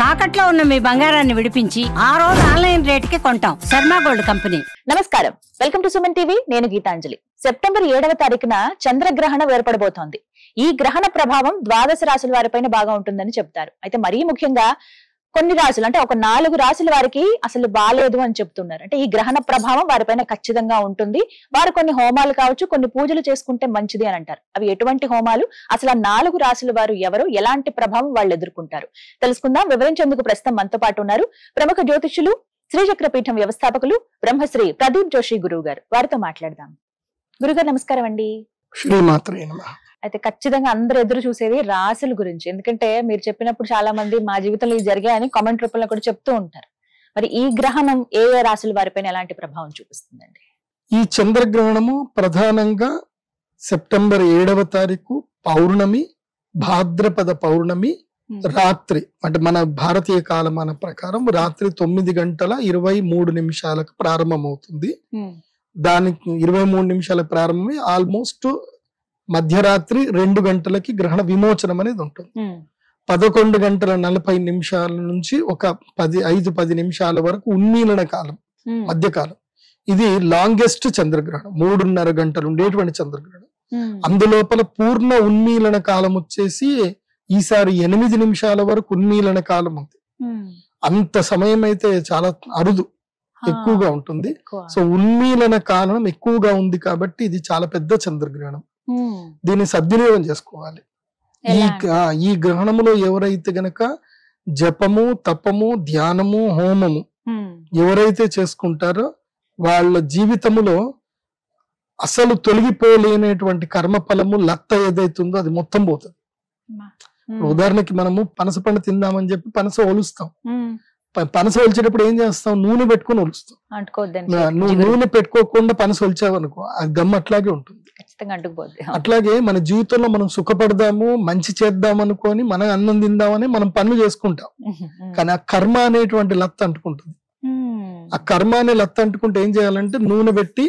తాకట్లో ఉన్న మీ బంగారాన్ని విడిపించి ఆ రోజు ఆన్లైన్ రేటుకి కొంటాం. Sharma gold company. నమస్కారం, వెల్కమ్ టు సుమన్ టీవీ. నేను గీతాంజలి. సెప్టెంబర్ 7వ తారీఖున చంద్రగ్రహణం ఏర్పడబోతోంది. ఈ గ్రహణ ప్రభావం ద్వాదశ రాశుల వారిపైన బాగా ఉంటుందని చెప్తారు. అయితే మరీ ముఖ్యంగా కొన్ని రాశులు, అంటే ఒక 4 రాశుల వారికి అసలు బాలేదు అని చెప్తున్నారు. అంటే ఈ గ్రహణ ప్రభావం వారిపైన ఖచ్చితంగా ఉంటుంది. వారు కొన్ని హోమాలు కావచ్చు, కొన్ని పూజలు చేసుకుంటే మంచిది అని అంటారు. అవి ఎటువంటి హోమాలు, అసలు ఆ 4 రాశుల వారు ఎవరు, ఎలాంటి ప్రభావం వాళ్ళు ఎదుర్కొంటారు తెలుసుకుందాం. వివరించేందుకు ప్రస్తుతం మనతో పాటు ఉన్నారు ప్రముఖ జ్యోతిష్యులు, శ్రీచక్రపీఠం వ్యవస్థాపకులు బ్రహ్మశ్రీ ప్రదీప్ జోషి గురువు గారు. వారితో మాట్లాడదాం. గురుగారు నమస్కారం అండి. శ్రీమాత్రే నమః. అయితే ఖచ్చితంగా అందరు ఎదురు చూసేది రాశుల గురించి. ఎందుకంటే మీరు చెప్పినప్పుడు చాలా మంది మా జీవితంలో ఇది జరిగాయని కామెంట్ రూపంలో కూడా చెప్తూ ఉంటారు. మరి ఈ గ్రహణం ఏ ఏ రాశుల వారిపైన ఎలాంటి ప్రభావం చూపిస్తుందండి? ఈ చంద్రగ్రహణము ప్రధానంగా సెప్టెంబర్ 7వ తారీఖు పౌర్ణమి, భాద్రపద పౌర్ణమి రాత్రి, అంటే మన భారతీయ కాలమాన ప్రకారం రాత్రి 9:23 ప్రారంభమవుతుంది. దానికి 23 నిమిషాలకు ప్రారంభమై ఆల్మోస్ట్ మధ్యరాత్రి 2 గంటలకి గ్రహణ విమోచనం అనేది ఉంటుంది. 11:40 నుంచి ఒక 5-10 నిమిషాల వరకు ఉన్మీలన కాలం, మధ్యకాలం. ఇది లాంగెస్ట్ చంద్రగ్రహణం, 3.5 గంటలు ఉండేటువంటి చంద్రగ్రహణం. అందులోపల పూర్ణ ఉన్మీలన కాలం వచ్చేసి ఈసారి 8 నిమిషాల వరకు ఉన్మీలన కాలం ఉంది. అంత సమయం అయితే చాలా అరుదు, ఎక్కువగా ఉంటుంది. సో ఉన్మీలన కాలం ఎక్కువగా ఉంది కాబట్టి ఇది చాలా పెద్ద చంద్రగ్రహణం. దీన్ని సద్వినియోగం చేసుకోవాలి. ఈ గ్రహణములో ఎవరైతే గనక జపము, తపము, ధ్యానము, హోమము ఎవరైతే చేసుకుంటారో వాళ్ళ జీవితములో అసలు తొలగిపోలేనటువంటి కర్మఫలము లత్త ఏదైతుందో అది మొత్తం పోతుంది. ఉదాహరణకి మనము పనస పండు తిందామని చెప్పి పనస ఒలుస్తాం. పనస ఒలిచేటప్పుడు ఏం చేస్తాం? నూనె పెట్టుకుని ఒలుస్తాం. నువ్వు నూనె పెట్టుకోకుండా పనస ఒలిచావనుకో అది గమ్మ అట్లాగే ఉంటుంది. అట్లాగే మన జీవితంలో మనం సుఖపడదాము, మంచి చేద్దాం అనుకొని మనం అన్నం తిందామని మనం పనులు చేసుకుంటాం. కానీ ఆ కర్మ అనేటువంటి లత్త అంటుకుంటుంది. ఆ కర్మ అనే లత్త అంటుకుంటే ఏం చేయాలంటే నూనె పెట్టి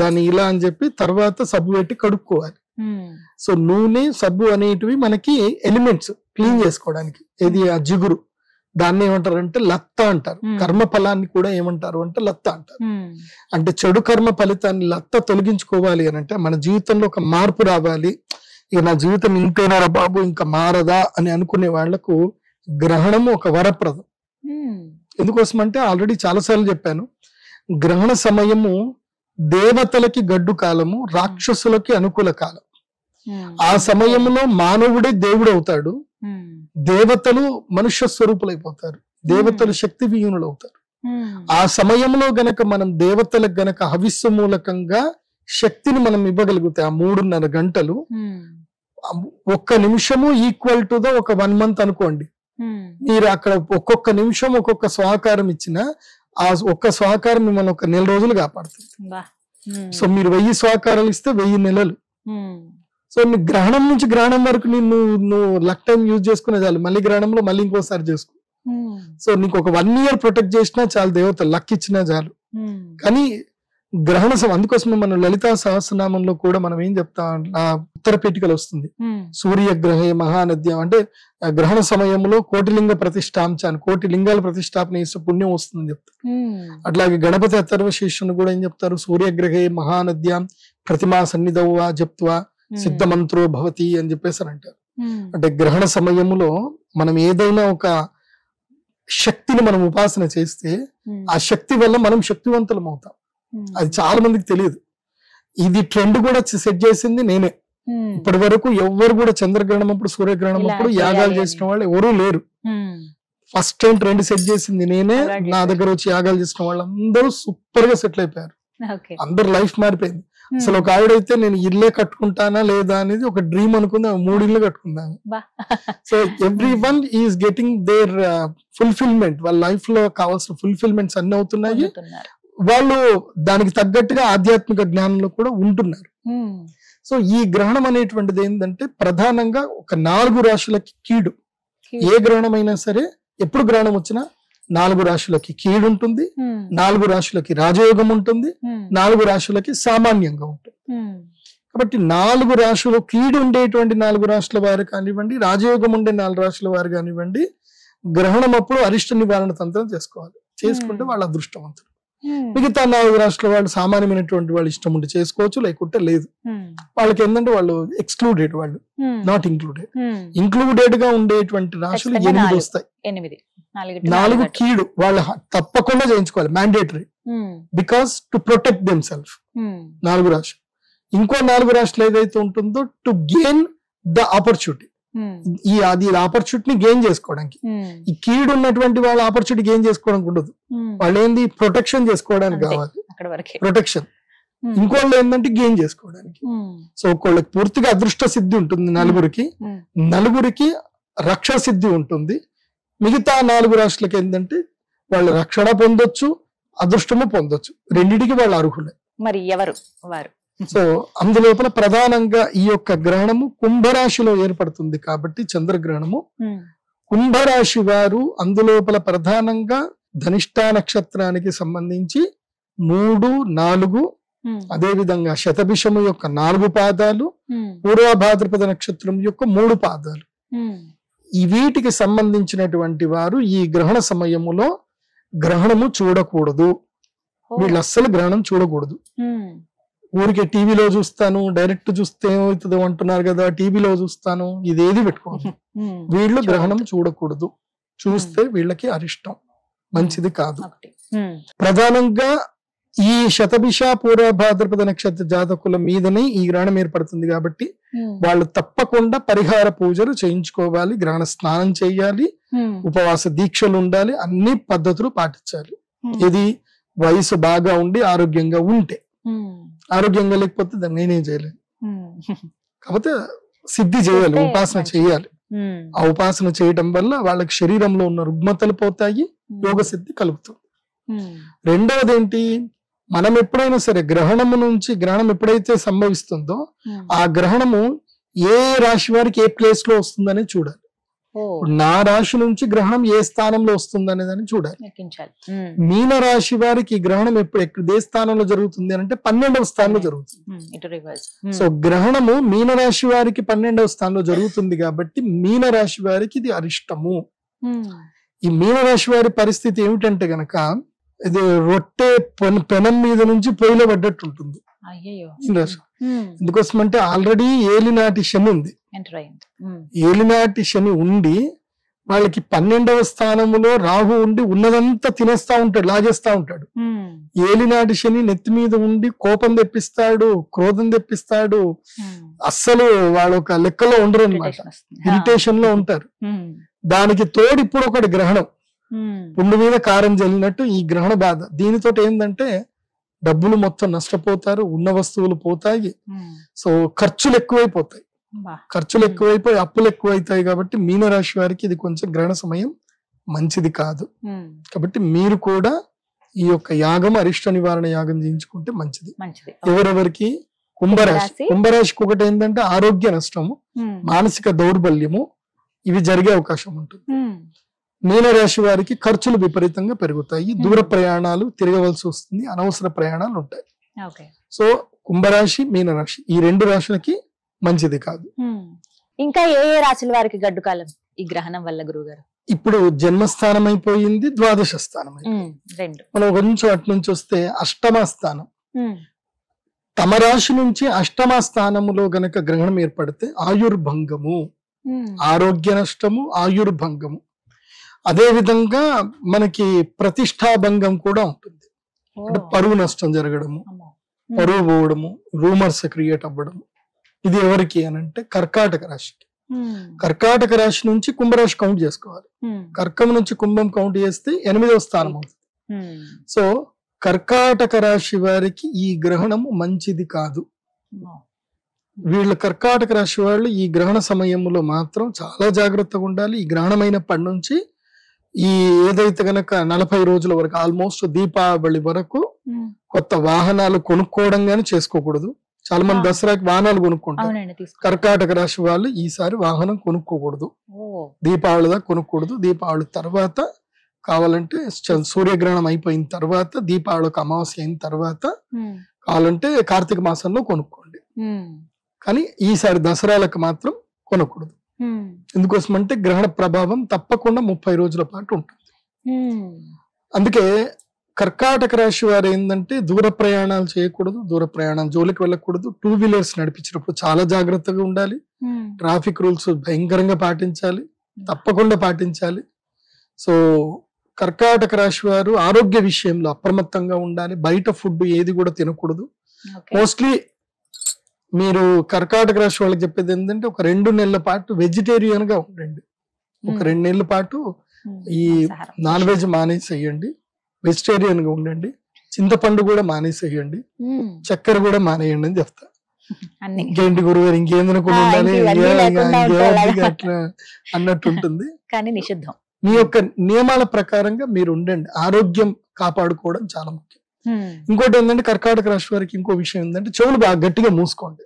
దాన్ని ఇలా అని చెప్పి తర్వాత సబ్బు పెట్టి కడుక్కోవాలి. సో నూనె, సబ్బు అనేటివి మనకి ఎలిమెంట్స్ క్లీన్ చేసుకోవడానికి. ఇది ఆ జిగురు, దాన్ని ఏమంటారంటే లత్త అంటారు. కర్మ ఫలాన్ని కూడా ఏమంటారు అంటే లత్త అంటారు. అంటే చెడు కర్మ ఫలితాన్ని లత్త తొలగించుకోవాలి అని అంటే మన జీవితంలో ఒక మార్పు రావాలి. ఇక నా జీవితం ఇంతేనారా బాబు, ఇంకా మారదా అని అనుకునే వాళ్లకు గ్రహణము ఒక వరప్రదం. ఎందుకోసం అంటే ఆల్రెడీ చాలాసార్లు చెప్పాను, గ్రహణ సమయము దేవతలకి గడ్డు కాలము, రాక్షసులకి అనుకూల కాలం. ఆ సమయంలో మానవుడే దేవుడు అవుతాడు, దేవతలు మనుష్య స్వరూపులైపోతారు, దేవతలు శక్తి విహీనులు అవుతారు. ఆ సమయంలో గనక మనం దేవతలకు గనక హవిస్సు మూలకంగా శక్తిని మనం ఇవ్వగలిగితే ఆ 3.5 గంటలు, 1 నిమిషము ఈక్వల్ టు ద ఒక 1 మంత్ అనుకోండి. మీరు అక్కడ ఒక్కొక్క నిమిషం ఒక్కొక్క స్వాకారం ఇచ్చిన ఆ ఒక్క స్వాకారం మిమ్మల్ని ఒక 1 నెల రోజులు కాపాడుతుంది. సో మీరు 1000 స్వాకారాలు ఇస్తే 1000 నెలలు. సో నీ గ్రహణం నుంచి గ్రహణం వరకు నువ్వు లక్ టైం యూజ్ చేసుకునే చాలు, మళ్ళీ గ్రహణంలో మళ్ళీ ఇంకోసారి చేసుకో. సో నీకు ఒక 1 year ప్రొటెక్ట్ చేసినా చాలు, దేవత లక్ ఇచ్చినా చాలు. కానీ గ్రహణ అందుకోసమే మనం లలితా సహస్రనామంలో కూడా మనం ఏం చెప్తాం, ఆ ఉత్తర పీఠికలు వస్తుంది, సూర్యగ్రహే మహానద్యం, అంటే గ్రహణ సమయంలో కోటిలింగ ప్రతిష్టాంచాన్ని, 1,000,000 లింగాల ప్రతిష్టాపన చేస్తే పుణ్యం వస్తుందని చెప్తారు. అట్లాగే గణపతి అథర్వశీర్షుని కూడా ఏం చెప్తారు, సూర్యగ్రహే మహానద్యాం ప్రతిమా సన్నిధౌవా జప్త్వా సిద్ధమంత్రో భవతి అని చెప్పేసి అంటారు. అంటే గ్రహణ సమయంలో మనం ఏదైనా ఒక శక్తిని మనం ఉపాసన చేస్తే ఆ శక్తి వల్ల మనం శక్తివంతులం అవుతాం. అది చాలా మందికి తెలియదు. ఇది ట్రెండ్ కూడా సెట్ చేసింది నేనే. ఇప్పటి వరకు ఎవ్వరు కూడా చంద్రగ్రహణం అప్పుడు, సూర్యగ్రహణం అప్పుడు యాగాలు చేసిన వాళ్ళు ఎవరూ లేరు. ఫస్ట్ టైం ట్రెండ్ సెట్ చేసింది నేనే. నా దగ్గర వచ్చి యాగాలు చేసిన వాళ్ళందరూ సూపర్ గా సెటిల్ అయిపోయారు. అందరు లైఫ్ మారిపోయింది. అసలు ఒక ఆవిడైతే నేను ఇల్లే కట్టుకుంటానా లేదా అనేది ఒక డ్రీమ్ అనుకుంది, 3 ఇళ్ళు కట్టుకున్నాను. So everyone is getting their fulfilment. వాళ్ళ లైఫ్ లో కావాల్సిన ఫుల్ఫిల్మెంట్స్ అన్ని అవుతున్నాయి. వాళ్ళు దానికి తగ్గట్టుగా ఆధ్యాత్మిక జ్ఞానంలో కూడా ఉంటున్నారు. సో ఈ గ్రహణం అనేటువంటిది ఏంటంటే ప్రధానంగా ఒక 4 రాశులకి కీడు. ఏ గ్రహణం అయినా సరే, ఎప్పుడు గ్రహణం వచ్చినా 4 రాశులకి కీడు ఉంటుంది, 4 రాశులకి రాజయోగం ఉంటుంది, 4 రాశులకి సామాన్యంగా ఉంటుంది. కాబట్టి 4 రాశులు కీడు ఉండేటువంటి 4 రాశుల వారు కానివ్వండి, రాజయోగం ఉండే 4 రాశుల వారు కానివ్వండి, గ్రహణం అప్పుడు అరిష్ట నివారణ తంత్రం చేసుకోవాలి. చేసుకుంటే వాళ్ళ అదృష్టవంతులు. మిగతా 4 రాష్ట్రాల వాళ్ళు సామాన్యమైనటువంటి వాళ్ళు ఇష్టం ఉంటే చేసుకోవచ్చు, లేకుంటే లేదు. వాళ్ళకి ఏంటంటే వాళ్ళు ఎక్స్క్లూడెడ్, వాళ్ళు నాట్ ఇంక్లూడెడ్. ఇంక్లూడెడ్ గా ఉండేటువంటి రాశులు 8 వస్తాయి. 4 కీడు వాళ్ళు తప్పకుండా చేయించుకోవాలి, mandatory, because to protect them self. 4 రాశులు. ఇంకో 4 రాశులు ఏదైతే ఉంటుందో టు గెయిన్ ద ఆపర్చునిటీ, అది ఆపర్చునిటీని గెయిన్ చేసుకోవడానికి. ఈ కీడు ఉన్నటువంటి వాళ్ళ ఆపర్చునిటీ గెయిన్ చేసుకోవడానికి ఉండదు. వాళ్ళు ఏంది ప్రొటెక్షన్ చేసుకోవడానికి కావాలి, ప్రొటెక్షన్. ఇంకోళ్ళు ఏంటంటే గెయిన్ చేసుకోవడానికి. సో ఒకళ్ళకి పూర్తిగా అదృష్ట సిద్ధి ఉంటుంది, 4 రక్ష సిద్ధి ఉంటుంది. మిగతా 4 రాష్ట్రాలకి ఏంటంటే వాళ్ళు రక్షణ పొందొచ్చు, అదృష్టము పొందొచ్చు, రెండిటికి వాళ్ళు అర్హులే. మరి ఎవరు వారు? సో అందులోపల ప్రధానంగా ఈ యొక్క గ్రహణము కుంభరాశిలో ఏర్పడుతుంది కాబట్టి చంద్రగ్రహణము, కుంభరాశి వారు అందులోపల ప్రధానంగా ధనిష్ఠా నక్షత్రానికి సంబంధించి 3, 4, అదే విధంగా శతభిషము యొక్క 4 పాదాలు, పూర్వభాద్రపద నక్షత్రం యొక్క 3 పాదాలు, ఈ వీటికి సంబంధించినటువంటి వారు ఈ గ్రహణ సమయములో గ్రహణము చూడకూడదు. వీళ్ళు అస్సలు గ్రహణం చూడకూడదు. ఊరికే టీవీలో చూస్తాను, డైరెక్ట్ చూస్తే ఏమవుతుందో అంటున్నారు కదా, టీవీలో చూస్తాను, ఇదేది పెట్టుకోవద్దు. వీళ్ళు గ్రహణం చూడకూడదు. చూస్తే వీళ్ళకి అరిష్టం, మంచిది కాదు. ప్రధానంగా ఈ శతభిష పూర్వ భాద్రపద నక్షత్ర జాతకుల మీదనే ఈ గ్రహణం ఏర్పడుతుంది కాబట్టి వాళ్ళు తప్పకుండా పరిహార పూజలు చేయించుకోవాలి, గ్రహణ స్నానం చేయాలి, ఉపవాస దీక్షలు ఉండాలి, అన్ని పద్ధతులు పాటించాలి. ఇది వయసు బాగా ఉండి ఆరోగ్యంగా ఉంటే. ఆరోగ్యంగా లేకపోతే దాన్ని నేనేం చేయలేను. కాకపోతే సిద్ధి చేయాలి, ఉపాసన చేయాలి. ఆ ఉపాసన చేయటం వల్ల వాళ్ళకి శరీరంలో ఉన్న రుగ్మతలు పోతాయి, యోగ సిద్ధి కలుగుతుంది. రెండవది ఏంటి, మనం ఎప్పుడైనా సరే గ్రహణం ఎప్పుడైతే సంభవిస్తుందో ఆ గ్రహణము ఏ రాశి వారికి ఏ ప్లేస్ లో వస్తుందని చూడాలి. నా రాశి నుంచి గ్రహణం ఏ స్థానంలో వస్తుంది అనేదాన్ని చూడాలి. మీన రాశి వారికి గ్రహణం ఎప్పుడు ఏ స్థానంలో జరుగుతుంది అంటే 12వ స్థానంలో జరుగుతుంది. సో గ్రహణము మీన రాశి వారికి 12వ స్థానంలో జరుగుతుంది కాబట్టి మీన రాశి వారికి ఇది అరిష్టము. ఈ మీన రాశి వారి పరిస్థితి ఏమిటంటే గనక ఇది రొట్టె పెనం మీద నుంచి పొయ్యిలో పడ్డట్టు ఉంటుంది. ఎందుకోసం అంటే ఆల్రెడీ ఏలినాటి శని ఉంది. ఏలినాటి శని ఉండి వాళ్ళకి 12వ స్థానంలో రాహు ఉండి ఉన్నదంతా తినేస్తా ఉంటాడు, లాగేస్తా ఉంటాడు. ఏలినాటి శని నెత్తి మీద ఉండి కోపం తెప్పిస్తాడు, క్రోధం తెప్పిస్తాడు. అస్సలు వాళ్ళు ఒక లెక్కలో ఉండరు అనమాట, ఇరిటేషన్ లో ఉంటారు. దానికి తోడు ఇప్పుడు ఒకటి గ్రహణం, పుండు మీద కారం జల్లినట్టు ఈ గ్రహణ బాధ. దీనితో ఏంటంటే డబ్బులు మొత్తం నష్టపోతారు, ఉన్న వస్తువులు పోతాయి. సో ఖర్చులు ఎక్కువైపోతాయి, అప్పులు ఎక్కువైతాయి. కాబట్టి మీనరాశి వారికి ఇది కొంచెం గ్రహణ సమయం మంచిది కాదు. కాబట్టి మీరు కూడా ఈ యొక్క యాగం అరిష్ట నివారణ యాగం చేయించుకుంటే మంచిది. ఎవరెవరికి కుంభరాశికి ఒకటి ఏంటంటే ఆరోగ్య నష్టము, మానసిక దౌర్బల్యము, ఇవి జరిగే అవకాశం ఉంటుంది. మీనరాశి వారికి ఖర్చులు విపరీతంగా పెరుగుతాయి, దూర ప్రయాణాలు తిరగవలసి వస్తుంది, అనవసర ప్రయాణాలు ఉంటాయి. సో కుంభరాశి, మీనరాశి ఈ 2 రాశులకి మంచిది కాదు. ఇంకా ఏ రాశుల వారికి గడ్డు కాలం ఈ గ్రహణం వల్ల గురువుగారు? ఇప్పుడు జన్మస్థానం అయిపోయింది, ద్వాదశ స్థానం అయిపోయింది. మనం కొంచెం అటు నుంచి వస్తే అష్టమ స్థానం. తమ రాశి నుంచి అష్టమ స్థానములో గనక గ్రహణం ఏర్పడితే ఆయుర్భంగము, ఆరోగ్య నష్టము, ఆయుర్భంగము. అదే విధంగా మనకి ప్రతిష్టాభంగం కూడా ఉంటుంది. అంటే పరువు నష్టం జరగడము, పరువు పోవడము, రూమర్స్ క్రియేట్ అవ్వడము. ఇది ఎవరికి అని అంటే కర్కాటక రాశికి. కర్కాటక రాశి నుంచి కుంభరాశి కౌంట్ చేసుకోవాలి. కర్కం నుంచి కుంభం కౌంట్ చేస్తే 8వ స్థానం అవుతుంది. సో కర్కాటక రాశి వారికి ఈ గ్రహణము మంచిది కాదు. వీళ్ళ కర్కాటక రాశి వాళ్ళు ఈ గ్రహణ సమయంలో మాత్రం చాలా జాగ్రత్తగా ఉండాలి. ఈ గ్రహణమైనప్పటి నుంచి ఈ ఏదైతే గనక 40 రోజుల వరకు, ఆల్మోస్ట్ దీపావళి వరకు కొత్త వాహనాలు కొనుక్కోవడం గానీ చేసుకోకూడదు. చాలా మంది దసరాకి వాహనాలు కొనుక్కుంటారు. కర్కాటక రాశి వాళ్ళు ఈసారి వాహనం కొనుక్కోకూడదు, దీపావళి దాకా కొనుక్కూడదు. దీపావళి తర్వాత కావాలంటే సూర్యగ్రహణం అయిపోయిన తర్వాత, దీపావళికి అమావాస్య అయిన తర్వాత కావాలంటే కార్తీక మాసంలో కొనుక్కోండి. కానీ ఈసారి దసరాలకు మాత్రం కొనకూడదు. ఎందుకోసం అంటే గ్రహణ ప్రభావం తప్పకుండా 30 రోజుల పాటు ఉంటుంది. అందుకే కర్కాటక రాశి వారు ఏంటంటే దూర ప్రయాణాలు చేయకూడదు, దూర ప్రయాణాలు జోలికి వెళ్ళకూడదు, 2 వీలర్స్ నడిపించినప్పుడు చాలా జాగ్రత్తగా ఉండాలి, ట్రాఫిక్ రూల్స్ భయంకరంగా పాటించాలి, తప్పకుండా పాటించాలి. సో కర్కాటక రాశి వారు ఆరోగ్య విషయంలో అప్రమత్తంగా ఉండాలి, బయట ఫుడ్ ఏది కూడా తినకూడదు. మోస్ట్లీ మీరు కర్కాటక రాశి వాళ్ళకి చెప్పేది ఏంటంటే ఒక 2 నెలల పాటు వెజిటేరియన్ గా ఉండండి. ఒక 2 నెలల పాటు ఈ నాన్ వెజ్ మానేసేయండి, వెజిటేరియన్ గా ఉండండి, చింతపండు కూడా మానేసేయండి, చక్కెర కూడా మానేయండి అని చెప్తా. ఇంకేంటి గురుగారు ఇంకేం తినకుండా ఉండాలి అట్లా అన్నట్టు ఉంటుంది. కానీ నిషిద్ధం. మీ యొక్క నియమాల ప్రకారంగా మీరు ఉండండి, ఆరోగ్యం కాపాడుకోవడం చాలా ముఖ్యం. ఇంకోటి ఏంటంటే కర్కాటక రాశి వారికి ఇంకో విషయం ఏంటంటే చెవులు బాగా గట్టిగా మూసుకోండి.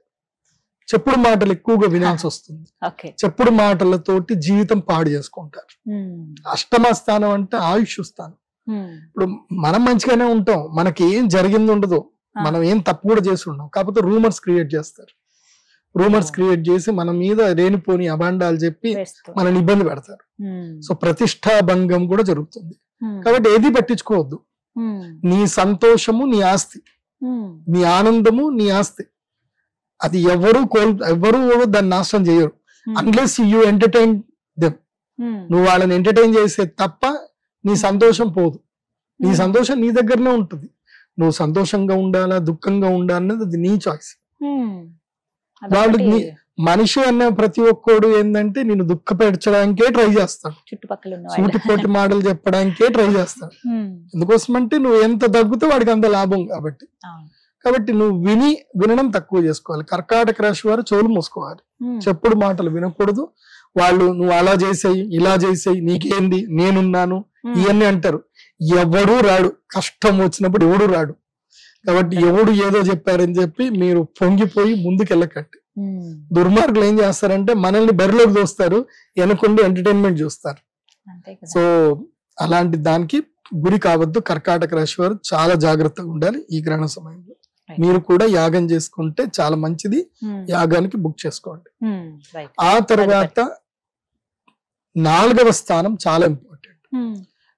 చెప్పుడు మాటలు ఎక్కువగా వినాల్సి వస్తుంది. చెప్పుడు మాటలతోటి జీవితం పాడు చేసుకుంటారు. అష్టమ స్థానం అంటే ఆయుష్ స్థానం. ఇప్పుడు మనం మంచిగానే ఉంటాం, మనకి ఏం జరిగింది ఉండదు, మనం ఏం తప్పు కూడా చేసి ఉన్నాం, కాకపోతే రూమర్స్ క్రియేట్ చేస్తారు. రూమర్స్ క్రియేట్ చేసి మన మీద రేణిపోని అభాండాలు చెప్పి మనని ఇబ్బంది పెడతారు. సో ప్రతిష్టాభంగం కూడా జరుగుతుంది. కాబట్టి ఏది పట్టించుకోవద్దు. నీ సంతోషము నీ ఆస్తి, నీ ఆనందము నీ ఆస్తి. అది ఎవరు దాన్ని నాశనం చేయరు అన్లెస్ యూ ఎంటర్టైన్ దెమ్. నువ్వు వాళ్ళని ఎంటర్టైన్ చేసే తప్ప నీ సంతోషం పోదు. నీ సంతోషం నీ దగ్గరనే ఉంటుంది. నువ్వు సంతోషంగా ఉండాలా దుఃఖంగా ఉండాలనేది అది నీ చాయిస్. వాళ్ళు మనిషి అనే ప్రతి ఒక్కడు ఏంటంటే నేను దుఃఖపెట్టడానికే ట్రై చేస్తాడు, సూటిపోటి మాటలు చెప్పడానికే ట్రై చేస్తాడు. ఎందుకోసం అంటే నువ్వు ఎంత తగ్గితే వాడికి అంత లాభం. కాబట్టి నువ్వు వినడం తక్కువ చేసుకోవాలి. కర్కాటక రాశి వారు చెవులు మూసుకోవాలి, చెప్పుడు మాటలు వినకూడదు. వాళ్ళు నువ్వు అలా చేసేయి ఇలా చేసేయి నీకేంది నేనున్నాను ఇవన్నీ అంటారు. ఎవడూ రాడు, కష్టం వచ్చినప్పుడు ఎవడు రాడు. కాబట్టి ఎవడు ఏదో చెప్పారని చెప్పి మీరు పొంగిపోయి ముందుకెళ్ళకండి. దుర్మార్గులు ఏం చేస్తారంటే మనల్ని బరిలోకి దోస్తారు, వెనకుండి ఎంటర్టైన్మెంట్ చూస్తారు. సో అలాంటి దానికి గురి కావద్దు. కర్కాటక రాశి వారు చాలా జాగ్రత్తగా ఉండాలి ఈ గ్రహణ సమయంలో. మీరు కూడా యాగం చేసుకుంటే చాలా మంచిది, యాగానికి బుక్ చేసుకోండి. ఆ తర్వాత 4వ స్థానం చాలా ఇంపార్టెంట్.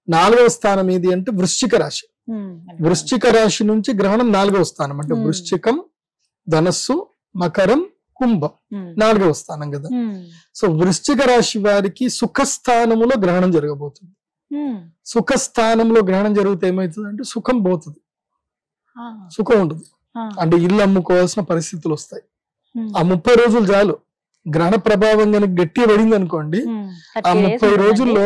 4వ స్థానం ఏది అంటే వృశ్చిక రాశి. వృశ్చిక రాశి నుంచి గ్రహణం 4వ స్థానం అంటే వృశ్చికం, ధనస్సు, మకరం, కుంభం 4వ స్థానం కదా. సో వృశ్చిక రాశి వారికి సుఖస్థానములో గ్రహణం జరగబోతుంది. సుఖస్థానంలో గ్రహణం జరిగితే ఏమవుతుంది అంటే సుఖం పోతుంది, సుఖం ఉండదు. అంటే ఇల్లు అమ్ముకోవాల్సిన పరిస్థితులు వస్తాయి. ఆ 30 రోజులు చాలు. గ్రహణ ప్రభావం కనుక గట్టిగా పడింది అనుకోండి, ఆ 30 రోజుల్లో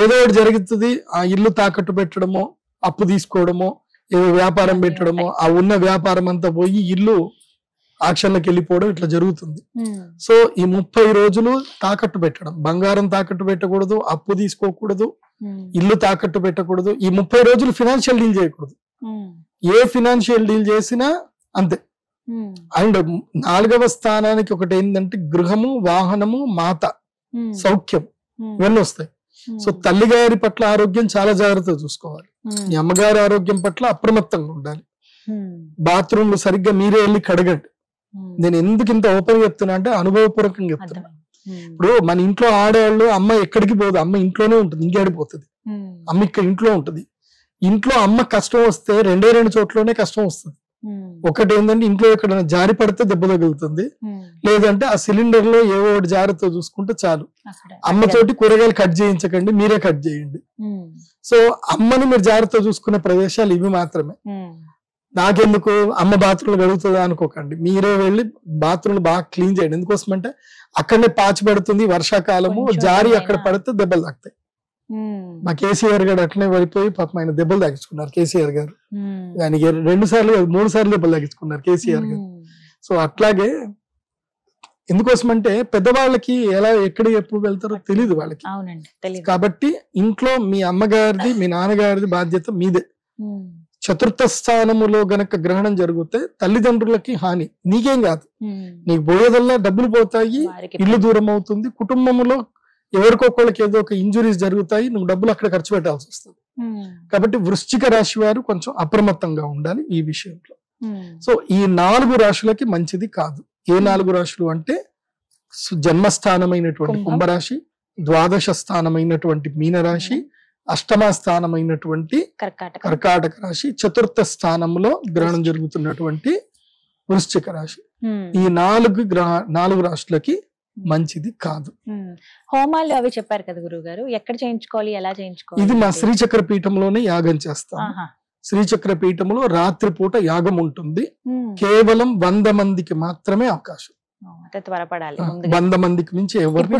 ఏదో ఒకటి జరుగుతుంది. ఆ ఇల్లు తాకట్టు పెట్టడమో, అప్పు తీసుకోవడమో, ఏదో వ్యాపారం పెట్టడమో, ఆ ఉన్న వ్యాపారం అంతా పోయి ఇల్లు ఆక్షన్లకు వెళ్ళిపోవడం ఇట్లా జరుగుతుంది. సో ఈ 30 రోజులు తాకట్టు పెట్టడం, బంగారం తాకట్టు పెట్టకూడదు, అప్పు తీసుకోకూడదు, ఇల్లు తాకట్టు పెట్టకూడదు. ఈ 30 రోజులు ఫినాన్షియల్ డీల్ చేయకూడదు. ఏ ఫినాన్షియల్ డీల్ చేసినా అంతే. అండ్ 4వ స్థానానికి ఒకటి ఏంటంటే గృహము, వాహనము, మాత, సౌఖ్యం ఇవన్నీ వస్తాయి. సో తల్లిగారి పట్ల ఆరోగ్యం చాలా జాగ్రత్తగా చూసుకోవాలి. మీ అమ్మగారి ఆరోగ్యం పట్ల అప్రమత్తంగా ఉండాలి. బాత్రూమ్లు సరిగ్గా మీరే వెళ్ళి కడగండి. నేను ఎందుకు ఇంత ఓపెన్ చెప్తున్నా అంటే అనుభవపూర్వకంగా చెప్తున్నా. ఇప్పుడు మన ఇంట్లో ఆడవాళ్ళు అమ్మ ఎక్కడికి పోదు, అమ్మ ఇంట్లోనే ఉంటుంది, ఇంకేడిపోతుంది. అమ్మ ఇక్కడ ఇంట్లో ఉంటుంది. ఇంట్లో అమ్మ కష్టం వస్తే 2 చోట్లనే కష్టం వస్తుంది. ఒకటి ఏంటంటే ఇంట్లో ఎక్కడైనా జారి పడితే దెబ్బ తగులుతుంది, లేదంటే ఆ సిలిండర్ లో ఏవో ఒకటి జాగ్రత్త చూసుకుంటే చాలు. అమ్మతోటి కూరగాయలు కట్ చేయించకండి, మీరే కట్ చేయండి. సో అమ్మని మీరు జాగ్రత్త చూసుకునే ప్రదేశాలు ఇవి మాత్రమే. నాకెందుకు అమ్మ బాత్రూమ్లు కడుగుతుందా అనుకోకండి, మీరే వెళ్ళి బాత్రూమ్లు బాగా క్లీన్ చేయండి. ఎందుకోసం అంటే అక్కడనే పాచి పడుతుంది, వర్షాకాలము జారి అక్కడ పడితే దెబ్బలు తాకుతాయి. మా కేసీఆర్ గారు అట్లనే పడిపోయి పాపం ఆయన దెబ్బలు తాగించుకున్నారు. కేసీఆర్ గారు దానికి 2 సార్లు 3 సార్లు దెబ్బలు తాగించుకున్నారు కేసీఆర్ గారు. సో అట్లాగే ఎందుకోసం అంటే పెద్దవాళ్ళకి ఎలా ఎక్కడ ఎప్పుడు వెళ్తారో తెలియదు వాళ్ళకి. కాబట్టి ఇంట్లో మీ అమ్మగారిది మీ నాన్నగారిది బాధ్యత మీదే. చతుర్థ స్థానములో గనక గ్రహణం జరిగితే తల్లిదండ్రులకి హాని, నీకేం కాదు. నీకు పోయేదల్లా డబ్బులు పోతాయి, ఇల్లు దూరం అవుతుంది, కుటుంబంలో ఎవరికొకళ్ళకి ఏదో ఒక ఇంజురీస్ జరుగుతాయి, నువ్వు డబ్బులు అక్కడ ఖర్చు పెట్టాల్సి వస్తుంది. కాబట్టి వృశ్చిక రాశి వారు కొంచెం అప్రమత్తంగా ఉండాలి ఈ విషయంలో. సో ఈ 4 రాశులకి మంచిది కాదు. ఏ 4 రాశులు అంటే జన్మస్థానమైనటువంటి కుంభరాశి, ద్వాదశ స్థానమైనటువంటి మీనరాశి, అష్టమ స్థానమైనటువంటి కర్కాటక రాశి, చతుర్థ స్థానంలో గ్రహణం జరుగుతున్నటువంటి వృశ్చిక రాశి. ఈ 4 రాశులకి మంచిది కాదు. హోమాలు అవి చెప్పారు కదా గురువు గారు, ఎక్కడ చేయించుకోవాలి, ఎలా చేయించుకోవాలి? ఇది మా శ్రీచక్ర పీఠంలోనే యాగం చేస్తాం. శ్రీచక్ర పీఠంలో రాత్రిపూట యాగం ఉంటుంది. కేవలం 100 మందికి మాత్రమే అవకాశం. త్వరపడాలి. 100 మందికి మించి ఎవరిని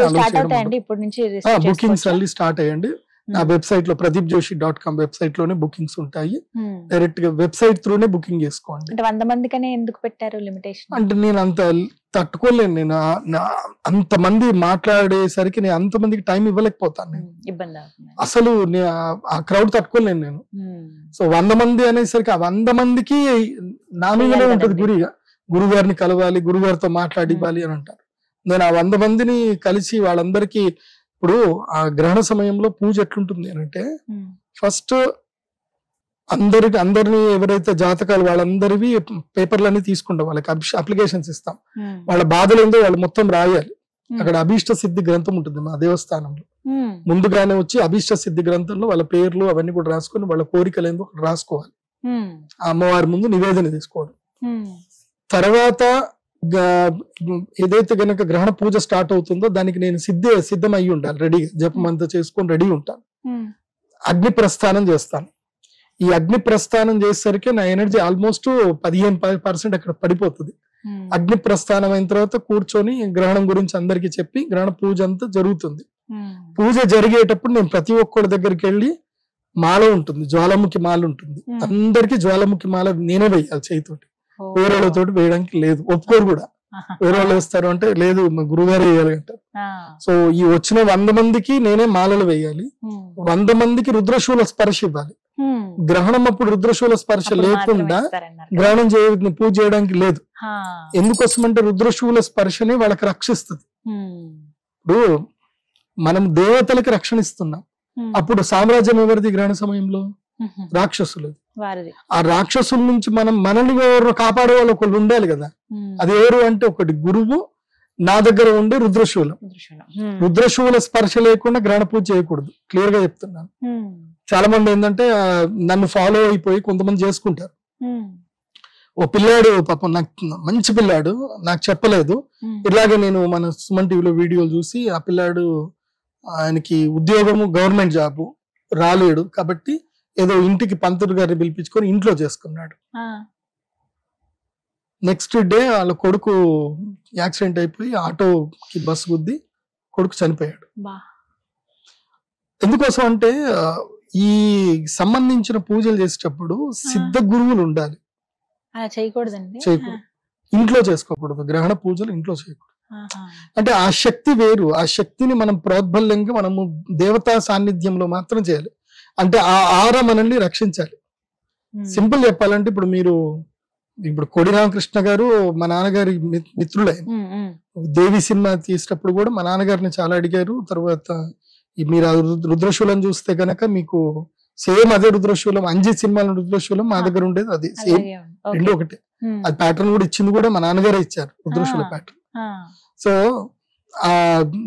బుకింగ్స్ అల్లి స్టార్ట్ అయ్యండి. నా వెబ్సైట్ లో pradeepjoshi.com వెబ్సైట్ లోనే బుకింగ్స్ ఉంటాయి. డైరెక్ట్ గా వెబ్సైట్ త్రూనే బుకింగ్ చేసుకోండి. 100 మందికనే ఎందుకు పెట్టారు లిమిటేషన్? అంటే నేను అంత తట్టుకోలేను. నేను అంతమంది మాట్లాడేసరికి నేను అంతమందికి టైం ఇవ్వలేకపోతాను. నేను ఇబ్బంది అసలు ఆ క్రౌడ్ తట్టుకోలేను నేను. సో 100 మంది అనేసరికి ఆ 100 మందికి నా మీదనే ఉంటుంది గురుగారిని కలవాలి, గురుగారితో మాట్లాడివ్వాలి అని అంటారు. నేను ఆ 100 మందిని కలిసి వాళ్ళందరికీ ఇప్పుడు ఆ గ్రహణ సమయంలో పూజ ఎట్లుంటుంది అంటే ఫస్ట్ అందరిని ఎవరైతే జాతకాలు వాళ్ళందరివి పేపర్లన్నీ తీసుకుంటాం, వాళ్ళకి అప్లికేషన్స్ ఇస్తాం. వాళ్ళ బాధలు ఏందో వాళ్ళు మొత్తం రాయాలి. అక్కడ అభీష్ట సిద్ధి గ్రంథం ఉంటుంది మా దేవస్థానంలో. ముందుగానే వచ్చి అభీష్ట సిద్ధి గ్రంథంలో వాళ్ళ పేర్లు అవన్నీ కూడా రాసుకొని వాళ్ళ కోరికలు ఏందో రాసుకోవాలి. ఆ అమ్మవారి ముందు నివేదన తీసుకోవడం. తర్వాత ఏదైతే గనక గ్రహణ పూజ స్టార్ట్ అవుతుందో దానికి నేను సిద్ధం అయ్యి ఉండాలి, రెడీగా జపం అంతా చేసుకొని రెడీ ఉంటాను. అగ్ని ప్రస్థానం చేస్తాను. ఈ అగ్ని ప్రస్థానం చేసేసరికి నా ఎనర్జీ ఆల్మోస్ట్ 15% అక్కడ పడిపోతుంది. అగ్ని ప్రస్థానం అయిన తర్వాత కూర్చొని గ్రహణం గురించి అందరికి చెప్పి గ్రహణ పూజ అంతా జరుగుతుంది. పూజ జరిగేటప్పుడు నేను ప్రతి ఒక్కరి దగ్గరికి వెళ్ళి మాల ఉంటుంది, జ్వాలాముఖి మాల ఉంటుంది. అందరికి జ్వాలాముఖి మాల నేనే వేయాలి చేయితోటి, వేరే వాళ్ళతోటి వేయడానికి లేదు. ఒప్పుకోరు కూడా. వేరే వాళ్ళు వేస్తారు అంటే లేదు మా గురుగారు వేయాలి అంటారు. సో ఈ వచ్చిన 100 మందికి నేనే మాలలు వేయాలి. 100 మందికి రుద్రశూల స్పర్శ ఇవ్వాలి. గ్రహణం అప్పుడు రుద్రశూల స్పర్శ లేకుండా గ్రహణం పూజ చేయడానికి లేదు. ఎందుకోసమంటే రుద్రశూల స్పర్శనే వాళ్ళకి రక్షిస్తుంది. ఇప్పుడు మనం దేవతలకి రక్షణ ఇస్తున్నాం. అప్పుడు సామ్రాజ్యం ఎవరిది గ్రహణ సమయంలో? రాక్షసులు. ఆ రాక్షసుల నుంచి మనల్ని ఎవరు కాపాడే వాళ్ళు ఒకళ్ళు ఉండాలి కదా. అది ఎవరు అంటే ఒకటి గురువు, నా దగ్గర ఉండే రుద్రశూలం. రుద్రశూల స్పర్శ లేకుండా గ్రహణ పూజ చేయకూడదు, క్లియర్ గా చెప్తున్నాను. చాలా మంది ఏంటంటే నన్ను ఫాలో అయిపోయి కొంతమంది చేసుకుంటారు. ఓ పిల్లాడు పాపం నాకు మంచి పిల్లాడు నాకు చెప్పలేదు. ఇలాగే నేను మన సుమన్ టీవీలో వీడియోలు చూసి ఆ పిల్లాడు ఆయనకి ఉద్యోగము గవర్నమెంట్ జాబ్ రాలేడు కాబట్టి ఏదో ఇంటికి పంతులు గారిని పిలిపించుకొని ఇంట్లో చేసుకున్నాడు. నెక్స్ట్ డే వాళ్ళ కొడుకు యాక్సిడెంట్ అయిపోయి ఆటోకి బస్సు గుద్ది కొడుకు చనిపోయాడు. ఎందుకోసం అంటే ఈ సంబంధించిన పూజలు చేసేటప్పుడు సిద్ధ గురువులు ఉండాలి. చేయకూడదండి, చేయకూడదు. ఇంట్లో చేసుకోకూడదు. గ్రహణ పూజలు ఇంట్లో చేయకూడదు. అంటే ఆ శక్తి వేరు. ఆ శక్తిని మనం ప్రోద్బల్యంగా మనము దేవతా సాన్నిధ్యంలో మాత్రం చేయాలి. అంటే ఆ ఆర మనల్ని రక్షించాలి. సింపుల్ చెప్పాలంటే ఇప్పుడు కోడి రామకృష్ణ గారు మా నాన్నగారి మిత్రులైన. దేవి సినిమా తీసేటప్పుడు కూడా మా నాన్నగారిని చాలా అడిగారు. తర్వాత మీరు రుద్రశూలం చూస్తే గనక మీకు సేమ్ అదే రుద్రశూలం, అంజీ సినిమాలో రుద్రశూలం మా దగ్గర ఉండేది అది సేమ్, రెండు ఒకటే. అది ప్యాటర్న్ కూడా ఇచ్చింది కూడా మా నాన్నగారే ఇచ్చారు, రుద్రశూల ప్యాటర్న్. సో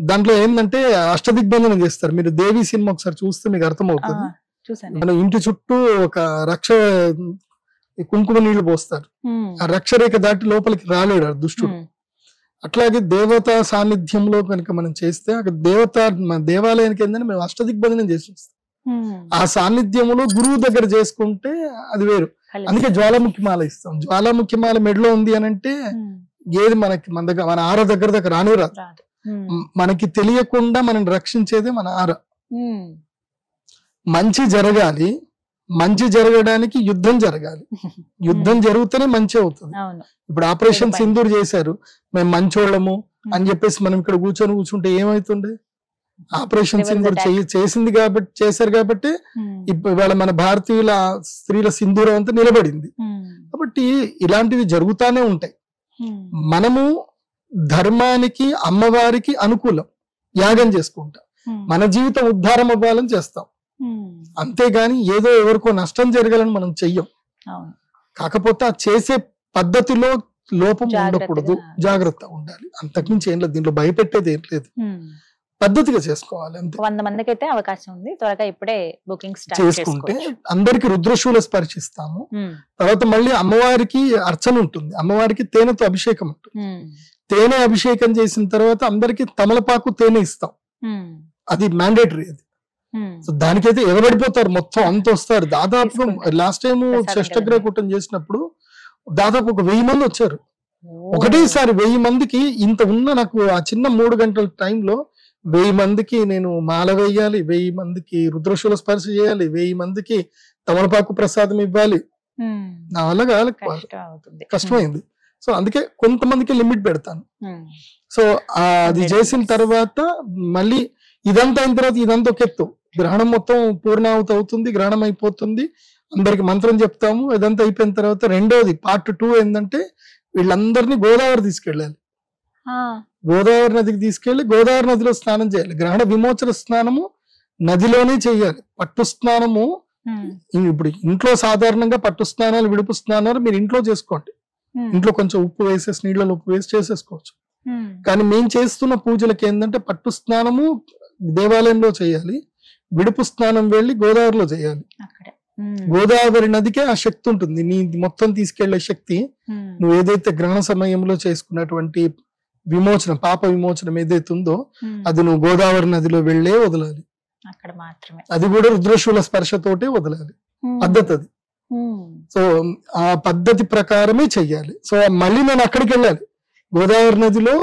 దాంట్లో ఏంటంటే అష్టదిగ్బంధనం చేస్తారు. మీరు దేవి సినిమా ఒకసారి చూస్తే మీకు అర్థమవుతుంది. మనం ఇంటి చుట్టూ ఒక రక్ష కుంకుమ నీళ్లు పోస్తారు. ఆ రక్షరేఖ దాటి లోపలికి రాలేడు ఆ దుష్టుడు. అట్లాగే దేవతా సాన్నిధ్యంలో కనుక మనం చేస్తే అక్కడ దేవాలయానికి ఏంటంటే మేము అష్టదిగ్బంధనం చేసి వస్తాం. ఆ సాన్నిధ్యంలో గురువు దగ్గర చేసుకుంటే అది వేరు. అందుకే జ్వాలాముఖి మాల ఇస్తాం. జ్వాలాముఖి మాల మెడలో ఉంది అని అంటే ఏది మన ఆర దగ్గర రానే రాదు. మనకి తెలియకుండా మనం రక్షించేది మన ఆర. మంచి జరగాలి, మంచి జరగడానికి యుద్ధం జరగాలి. యుద్ధం జరిగితేనే మంచి అవుతుంది. ఇప్పుడు ఆపరేషన్ సింధూర్ చేశారు, మేము మంచోళ్ళము అని చెప్పేసి మనం ఇక్కడ కూర్చుంటే ఏమైతుండే? ఆపరేషన్ సింధూర్ చేసింది కాబట్టి చేశారు కాబట్టి ఇవాళ మన భారతీయుల స్త్రీల సింధూరం అంతా నిలబడింది. కాబట్టి ఇలాంటివి జరుగుతానే ఉంటాయి. మనము ధర్మానికి అమ్మవారికి అనుకూలం యాగం చేసుకుంటాం, మన జీవితం ఉద్ధారం అవ్వాలని చేస్తాం. అంతేగాని ఏదో ఎవరికో నష్టం జరగాలని మనం చెయ్యం. కాకపోతే ఆ చేసే పద్ధతిలో లోపం ఉండకూడదు, జాగ్రత్త ఉండాలి. అంతకుమించి ఏం లేదు, దీంట్లో భయపెట్టేది ఏం లేదు, పద్ధతిగా చేసుకోవాలి అంతే. 100 మందికి అయితే అవకాశం ఉంది, త్వరగా ఇప్పుడే బుకింగ్ చేసుకుంటే అందరికి రుద్రశూల స్పర్శిస్తాము. తర్వాత మళ్ళీ అమ్మవారికి అర్చన ఉంటుంది, అమ్మవారికి తేనెతో అభిషేకం ఉంటుంది. తేనె అభిషేకం చేసిన తర్వాత అందరికి తమలపాకు తేనె ఇస్తాం, అది మ్యాండేటరీ. అది సో దానికైతే ఎగబడిపోతారు, మొత్తం అంత వస్తారు. దాదాపు లాస్ట్ టైం షష్టగ్రహ కూటం చేసినప్పుడు దాదాపు ఒక 1000 మంది వచ్చారు ఒకటేసారి. 1000 మందికి ఇంత ఉన్న నాకు ఆ చిన్న 3 గంటల టైంలో 1000 మందికి నేను మాల వేయాలి, 1000 మందికి రుద్రశూల స్పర్శ చేయాలి, 1000 మందికి తమలపాకు ప్రసాదం ఇవ్వాలి. నా వల్ల కాదు, కష్టమైంది. సో అందుకే కొంతమందికి లిమిట్ పెడతాను. సో అది చేసిన తర్వాత మళ్ళీ ఇదంతా అయిన తర్వాత ఇదంతా ఒక ఎత్తు, గ్రహణం మొత్తం పూర్ణాహుతి అవుతుంది, గ్రహణం అయిపోతుంది, అందరికి మంత్రం చెప్తాము. ఇదంతా అయిపోయిన తర్వాత రెండోది పార్ట్ 2 ఏంటంటే వీళ్ళందరినీ గోదావరి తీసుకెళ్ళాలి. గోదావరి నదికి తీసుకెళ్లి గోదావరి నదిలో స్నానం చేయాలి. గ్రహణ విమోచన స్నానము నదిలోనే చేయాలి. పట్టు స్నానము ఇప్పుడు ఇంట్లో సాధారణంగా పట్టు స్నానాలు, విడుపు స్నానాలు మీరు ఇంట్లో చేసుకోండి. ఇంట్లో కొంచెం ఉప్పు వేసేసి, నీళ్ళలో ఉప్పు వేసి చేసేసుకోవచ్చు. కానీ మేము చేస్తున్న పూజలకి ఏంటంటే పట్టు స్నానము దేవాలయంలో చేయాలి, విడుపు స్నానం వెళ్ళి గోదావరిలో చేయాలి. గోదావరి నదికే ఆ శక్తి ఉంటుంది, నీ మొత్తం తీసుకెళ్లే శక్తి. నువ్వు ఏదైతే గ్రహణ సమయంలో చేసుకున్నటువంటి విమోచన, పాప విమోచనం ఏదైతే ఉందో అది నువ్వు గోదావరి నదిలో వెళ్ళే వదలాలి. అది కూడా రుద్రశూల స్పర్శతోటే వదలాలి, పద్ధతి అది. సో ఆ పద్ధతి ప్రకారమే చెయ్యాలి. సో మళ్ళీ నేను అక్కడికి వెళ్ళాలి, గోదావరి నదిలో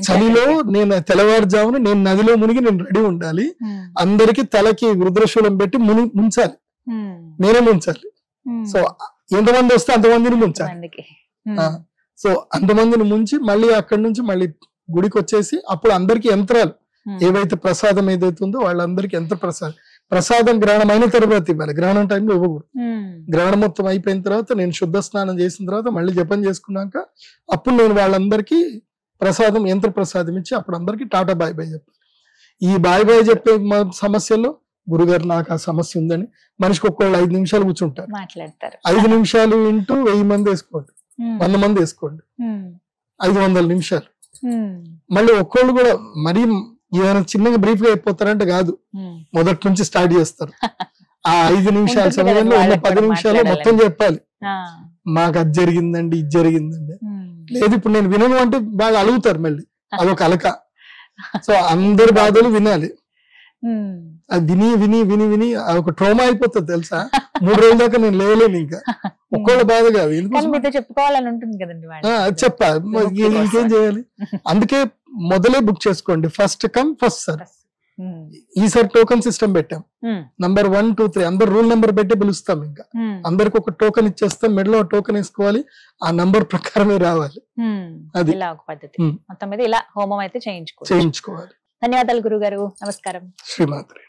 చలిలో నేను తెల్లవారుజామున నేను నదిలో మునిగి నేను రెడీ ఉండాలి. అందరికి తలకి రుద్రశూలం పెట్టి ముంచాలి, నేనే ముంచాలి. సో ఎంతమంది వస్తే అంతమందిని ముంచాలి. సో అంతమందిని ముంచి మళ్ళీ అక్కడి నుంచి మళ్ళీ గుడికి వచ్చేసి అప్పుడు అందరికి యంత్రాలు ఏవైతే ప్రసాదం ఏదైతే ఉందో వాళ్ళందరికి యంత్ర ప్రసాదం గ్రహణం అయిన తర్వాత ఇవ్వాలి, గ్రహణం టైంలో ఇవ్వకూడదు. గ్రహణం మొత్తం అయిపోయిన తర్వాత నేను శుద్ధ స్నానం చేసిన తర్వాత మళ్ళీ జపం చేసుకున్నాక అప్పుడు నేను వాళ్ళందరికీ ప్రసాదం, యంత్ర ప్రసాదం ఇచ్చి అప్పుడు అందరికి టాటా బాయ్ బాయ్ చెప్పాలి. ఈ బాయ్ బాయ్ చెప్పే సమస్యలో గురుగారు నాకు ఆ సమస్య ఉందని మనిషికి ఒక్కళ్ళు 5 నిమిషాలు కూర్చుంటారు, 5 నిమిషాలు ఇంటూ 1000 మంది వేసుకోండి, 100 మంది వేసుకోండి, 500 నిమిషాలు. మళ్ళీ ఒక్కళ్ళు కూడా మరీ ఏదైనా చిన్నగా బ్రీఫ్ గా అయిపోతారంటే కాదు, మొదటి నుంచి స్టార్ట్ చేస్తారు. ఆ 5 నిమిషాల సమయంలో 10 నిమిషాలు మొత్తం చెప్పాలి, మాకు అది జరిగిందండి, ఇది జరిగిందండి. లేదు ఇప్పుడు నేను వినను అంటే బాగా అలుగుతారు, మళ్ళీ అదొక అలక. సో అందరి బాధలు వినాలి, అది విని విని విని విని ఒక ట్రోమా అయిపోతుంది తెలుసా. 3 రోజుల దాకా నేను లేవలేను, ఇంకా ఒక్కళ్ళ బాధ కాదు, చెప్పుకోవాలని ఉంటుంది కదండి, చెప్పాలి ఇంకేం చేయాలి. అందుకే మొదలే బుక్ చేసుకోండి, ఫస్ట్ కమ్ ఫస్ట్ సర్వ్. ఈసారి టోకన్ సిస్టమ్ పెట్టాం, నంబర్ 1, 2, 3 అందరు రూల్ నెంబర్ పెట్టి పిలుస్తాం. ఇంకా అందరికి ఒక టోకన్ ఇచ్చేస్తాం, మెడలో టోకన్ వేసుకోవాలి, ఆ నంబర్ ప్రకారమే రావాలి. అది ఒక పద్ధతి. మొత్తం మీద ఇలా హోమం అయితే చేయించుకోవాలి. చేయించుకోవాలి. ధన్యవాదాలు గురుగారు, నమస్కారం. శ్రీమాత్రే.